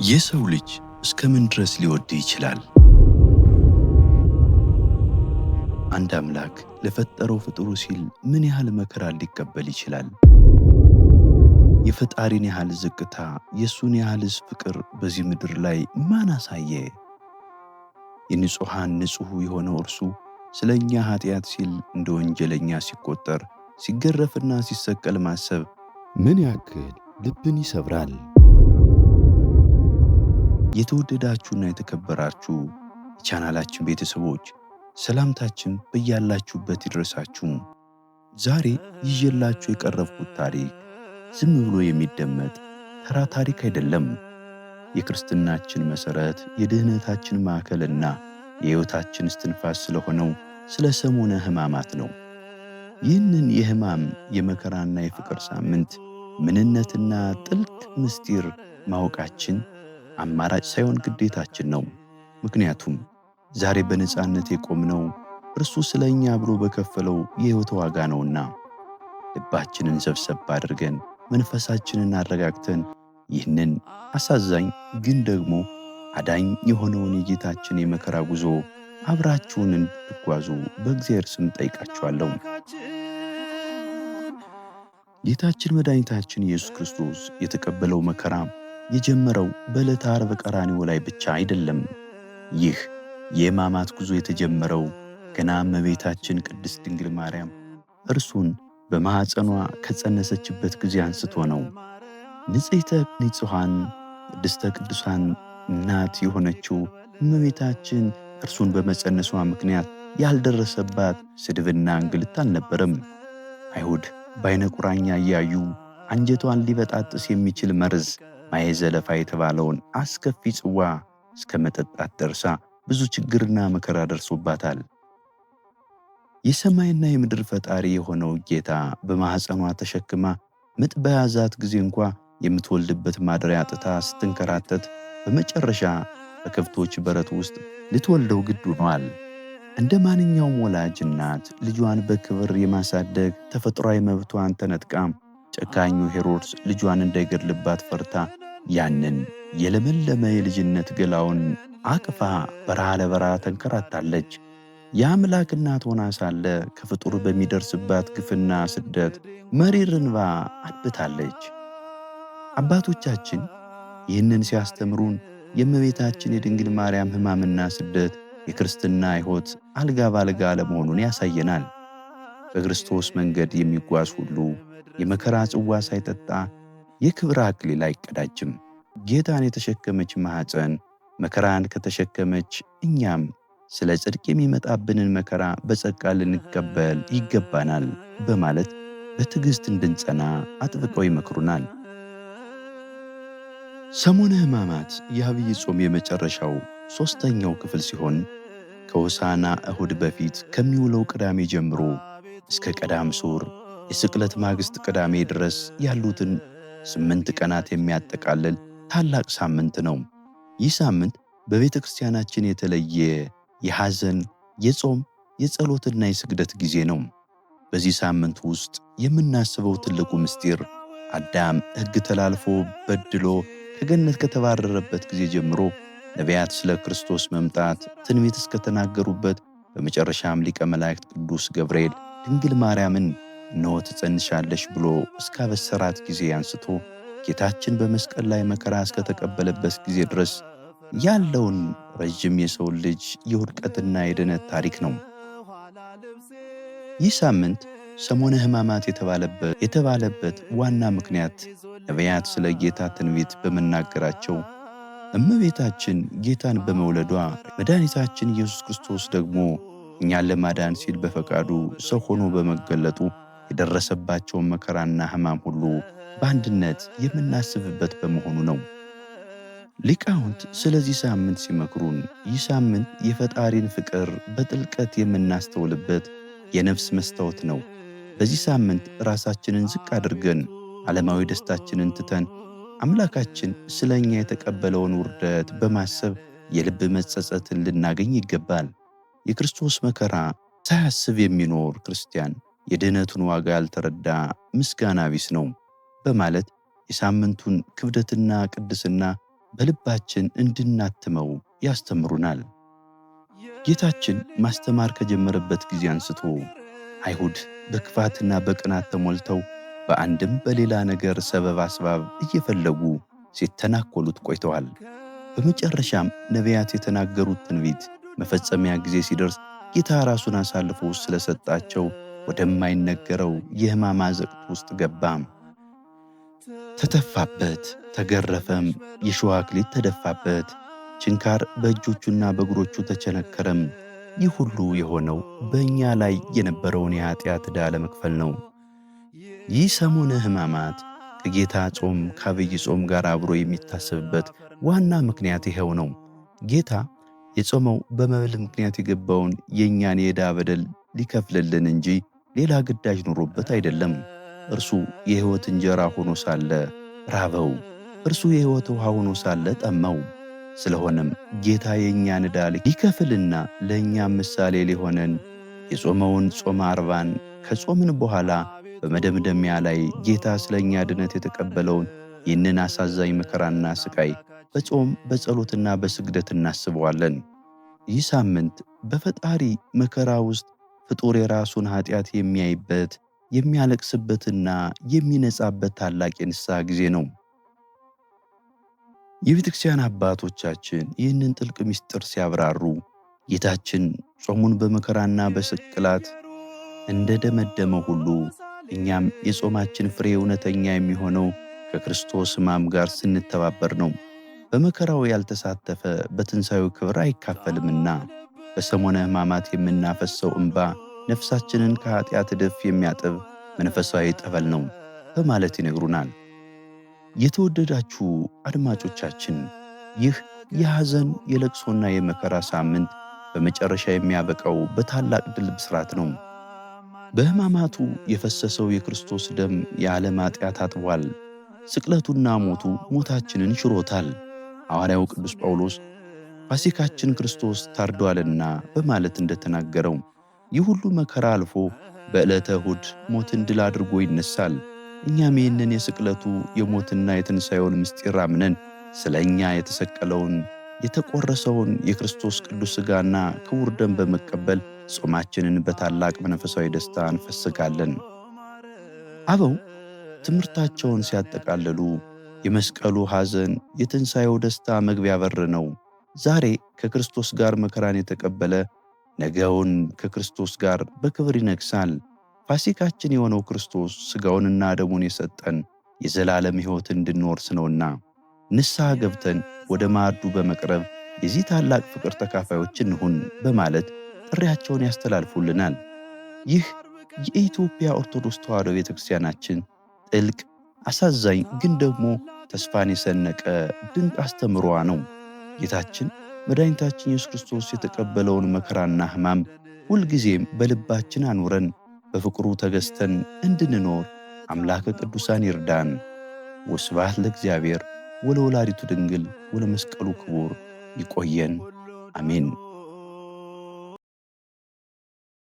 የሰው ልጅ እስከምን ድረስ ሊወድ ይችላል? አንድ አምላክ ለፈጠረው ፍጥሩ ሲል ምን ያህል መከራ ሊቀበል ይችላል? የፈጣሪን ያህል ዝቅታ፣ የሱን ያህልስ ፍቅር በዚህ ምድር ላይ ማን አሳየ? የንጹሃን ንጹሕ የሆነው እርሱ ስለኛ ኃጢአት ሲል እንደ ወንጀለኛ ሲቆጠር፣ ሲገረፍና ሲሰቀል ማሰብ ምን ያክል ልብን ይሰብራል? የተወደዳችሁና የተከበራችሁ የቻናላችን ቤተሰቦች ሰላምታችን በያላችሁበት ይድረሳችሁ። ዛሬ ይዤላችሁ የቀረብኩት ታሪክ ዝም ብሎ የሚደመጥ ተራ ታሪክ አይደለም። የክርስትናችን መሠረት፣ የድህነታችን ማዕከልና የሕይወታችን እስትንፋስ ስለሆነው ስለ ሰሙነ ሕማማት ነው። ይህንን የሕማም የመከራና የፍቅር ሳምንት ምንነትና ጥልቅ ምስጢር ማወቃችን አማራጭ ሳይሆን ግዴታችን ነው። ምክንያቱም ዛሬ በነጻነት የቆምነው እርሱ ስለኛ ብሎ በከፈለው የሕይወት ዋጋ ነውና። ልባችንን ሰብሰብ አድርገን መንፈሳችንን አረጋግተን ይህንን አሳዛኝ ግን ደግሞ አዳኝ የሆነውን የጌታችን የመከራ ጉዞ አብራችሁን እንድትጓዙ በእግዚአብሔር ስም ጠይቃችኋለሁ። ጌታችን መድኃኒታችን ኢየሱስ ክርስቶስ የተቀበለው መከራ የጀመረው በዕለተ ዓርብ ቀራንዮ ላይ ብቻ አይደለም። ይህ የሕማማት ጉዞ የተጀመረው ገና እመቤታችን ቅድስት ድንግል ማርያም እርሱን በማኅፀኗ ከጸነሰችበት ጊዜ አንስቶ ነው። ንጽሕተ ንጹሐን ቅድስተ ቅዱሳን እናት የሆነችው እመቤታችን እርሱን በመጸነሷ ምክንያት ያልደረሰባት ስድብና እንግልት አልነበረም። አይሁድ በዓይነ ቁራኛ እያዩ አንጀቷን ሊበጣጥስ የሚችል መርዝ ማየ ዘለፋ የተባለውን አስከፊ ጽዋ እስከ መጠጣት ደርሳ ብዙ ችግርና መከራ ደርሶባታል። የሰማይና የምድር ፈጣሪ የሆነው ጌታ በማኅፀኗ ተሸክማ ምጥ በያዛት ጊዜ እንኳ የምትወልድበት ማደሪያ አጥታ ስትንከራተት በመጨረሻ በከብቶች በረት ውስጥ ልትወልደው ግድ ሆኗል። እንደ ማንኛውም ወላጅ እናት ልጇን በክብር የማሳደግ ተፈጥሯዊ መብቷን ተነጥቃ ጨካኙ ሄሮድስ ልጇን እንዳይገድልባት ፈርታ ያንን የለመለመ የልጅነት ገላውን አቅፋ በረሃ ለበረሃ ተንከራታለች። የአምላክ እናት ሆና ሳለ ከፍጡር በሚደርስባት ግፍና ስደት መሪር እንባ አብታለች። አባቶቻችን ይህንን ሲያስተምሩን የእመቤታችን የድንግል ማርያም ሕማምና ስደት የክርስትና ሕይወት አልጋ ባልጋ አለመሆኑን ያሳየናል። በክርስቶስ መንገድ የሚጓዝ ሁሉ የመከራ ጽዋ ሳይጠጣ የክብር አክሊል አይቀዳጅም። ጌታን የተሸከመች ማኅፀን መከራን ከተሸከመች እኛም ስለ ጽድቅ የሚመጣብንን መከራ በጸጋ ልንቀበል ይገባናል በማለት በትዕግሥት እንድንጸና አጥብቀው ይመክሩናል። ሰሙነ ሕማማት የዐቢይ ጾም የመጨረሻው ሦስተኛው ክፍል ሲሆን ከሆሳዕና እሁድ በፊት ከሚውለው ቅዳሜ ጀምሮ እስከ ቀዳም ሱር የስቅለት ማግስት ቅዳሜ ድረስ ያሉትን 8 ቀናት የሚያጠቃልል ታላቅ ሳምንት ነው። ይህ ሳምንት በቤተ ክርስቲያናችን የተለየ የሐዘን፣ የጾም፣ የጸሎትና የስግደት ጊዜ ነው። በዚህ ሳምንት ውስጥ የምናስበው ትልቁ ምስጢር አዳም ሕግ ተላልፎ በድሎ ከገነት ከተባረረበት ጊዜ ጀምሮ ነቢያት ስለ ክርስቶስ መምጣት ትንቢት እስከተናገሩበት በመጨረሻም ሊቀ መላእክት ቅዱስ ገብርኤል ድንግል ማርያምን እነሆ ትጸንሻለሽ ብሎ እስካበሰራት ጊዜ አንስቶ ጌታችን በመስቀል ላይ መከራ እስከተቀበለበት ጊዜ ድረስ ያለውን ረጅም የሰው ልጅ የውድቀትና የድነት ታሪክ ነው። ይህ ሳምንት ሰሙነ ሕማማት የተባለበት ዋና ምክንያት ነቢያት ስለ ጌታ ትንቢት በመናገራቸው፣ እመቤታችን ጌታን በመውለዷ፣ መድኃኒታችን ኢየሱስ ክርስቶስ ደግሞ እኛን ለማዳን ሲል በፈቃዱ ሰው ሆኖ በመገለጡ የደረሰባቸውን መከራና ሕማም ሁሉ በአንድነት የምናስብበት በመሆኑ ነው። ሊቃውንት ስለዚህ ሳምንት ሲመክሩን ይህ ሳምንት የፈጣሪን ፍቅር በጥልቀት የምናስተውልበት የነፍስ መስታወት ነው። በዚህ ሳምንት ራሳችንን ዝቅ አድርገን ዓለማዊ ደስታችንን ትተን አምላካችን ስለ እኛ የተቀበለውን ውርደት በማሰብ የልብ መጸጸትን ልናገኝ ይገባል። የክርስቶስ መከራ ሳያስብ የሚኖር ክርስቲያን የድህነቱን ዋጋ ያልተረዳ ምስጋና ቢስ ነው በማለት የሳምንቱን ክብደትና ቅድስና በልባችን እንድናትመው ያስተምሩናል። ጌታችን ማስተማር ከጀመረበት ጊዜ አንስቶ አይሁድ በክፋትና በቅናት ተሞልተው በአንድም በሌላ ነገር ሰበብ አስባብ እየፈለጉ ሲተናኮሉት ቆይተዋል። በመጨረሻም ነቢያት የተናገሩት ትንቢት መፈጸሚያ ጊዜ ሲደርስ ጌታ ራሱን አሳልፎ ስለሰጣቸው ወደማይነገረው የሕማም አዘቅት ውስጥ ገባም። ተተፋበት፣ ተገረፈም፣ የሾህ አክሊል ተደፋበት፣ ችንካር በእጆቹና በእግሮቹ ተቸነከረም። ይህ ሁሉ የሆነው በእኛ ላይ የነበረውን የኃጢአት ዕዳ ለመክፈል ነው። ይህ ሰሙነ ሕማማት ከጌታ ጾም ከአብይ ጾም ጋር አብሮ የሚታሰብበት ዋና ምክንያት ይኸው ነው። ጌታ የጾመው በመብል ምክንያት የገባውን የእኛን የዕዳ በደል ሊከፍልልን እንጂ ሌላ ግዳጅ ኑሮበት አይደለም። እርሱ የሕይወት እንጀራ ሆኖ ሳለ ራበው፣ እርሱ የሕይወት ውሃ ሆኖ ሳለ ጠማው። ስለሆነም ጌታ የእኛን ዕዳ ሊከፍልና ለእኛም ምሳሌ ሊሆነን የጾመውን ጾመ ዓርባን ከጾምን በኋላ በመደምደሚያ ላይ ጌታ ስለ እኛ ድነት የተቀበለውን ይህንን አሳዛኝ መከራና ስቃይ በጾም በጸሎትና በስግደት እናስበዋለን። ይህ ሳምንት በፈጣሪ መከራ ውስጥ ፍጡር የራሱን ኃጢአት የሚያይበት የሚያለቅስበትና የሚነጻበት ታላቅ የንስሐ ጊዜ ነው። የቤተ ክርስቲያን አባቶቻችን ይህንን ጥልቅ ምስጢር ሲያብራሩ ጌታችን ጾሙን በመከራና በስቅላት እንደ ደመደመ ሁሉ እኛም የጾማችን ፍሬ እውነተኛ የሚሆነው ከክርስቶስ ሕማም ጋር ስንተባበር ነው። በመከራው ያልተሳተፈ በትንሣኤው ክብር አይካፈልምና በሰሞነ ሕማማት የምናፈሰው እንባ ነፍሳችንን ከኃጢአት እድፍ የሚያጥብ መንፈሳዊ ጠበል ነው በማለት ይነግሩናል። የተወደዳችሁ አድማጮቻችን፣ ይህ የሐዘን የለቅሶና የመከራ ሳምንት በመጨረሻ የሚያበቃው በታላቅ ድል ብስራት ነው። በሕማማቱ የፈሰሰው የክርስቶስ ደም የዓለም ኃጢአት አጥቧል። ስቅለቱና ሞቱ ሞታችንን ሽሮታል። ሐዋርያው ቅዱስ ጳውሎስ ፋሲካችን ክርስቶስ ታርዷልና በማለት እንደተናገረው ይህ ሁሉ መከራ አልፎ በዕለተ እሁድ ሞትን ድል አድርጎ ይነሳል። እኛም ይህንን የስቅለቱ የሞትና የትንሣኤውን ምስጢር አምነን ስለ እኛ የተሰቀለውን የተቆረሰውን የክርስቶስ ቅዱስ ሥጋና ክቡር ደም በመቀበል ጾማችንን በታላቅ መንፈሳዊ ደስታ እንፈስጋለን። አበው ትምህርታቸውን ሲያጠቃልሉ የመስቀሉ ሐዘን የትንሣኤው ደስታ መግቢያ በር ነው። ዛሬ ከክርስቶስ ጋር መከራን የተቀበለ ነገውን ከክርስቶስ ጋር በክብር ይነግሣል። ፋሲካችን የሆነው ክርስቶስ ሥጋውንና ደሙን የሰጠን የዘላለም ሕይወት እንድንወርስ ነውና ንስሐ ገብተን ወደ ማዕዱ በመቅረብ የዚህ ታላቅ ፍቅር ተካፋዮች እንሁን በማለት ጥሪያቸውን ያስተላልፉልናል። ይህ የኢትዮጵያ ኦርቶዶክስ ተዋሕዶ ቤተክርስቲያናችን ጥልቅ አሳዛኝ ግን ደግሞ ተስፋን የሰነቀ ድንቅ አስተምሮዋ ነው። ጌታችን መድኃኒታችን ኢየሱስ ክርስቶስ የተቀበለውን መከራና ሕማም ሁልጊዜም በልባችን አኑረን በፍቅሩ ተገዝተን እንድንኖር አምላከ ቅዱሳን ይርዳን። ወስብሐት ለእግዚአብሔር ወለወላዲቱ ድንግል ወለመስቀሉ ክቡር። ይቆየን። አሜን።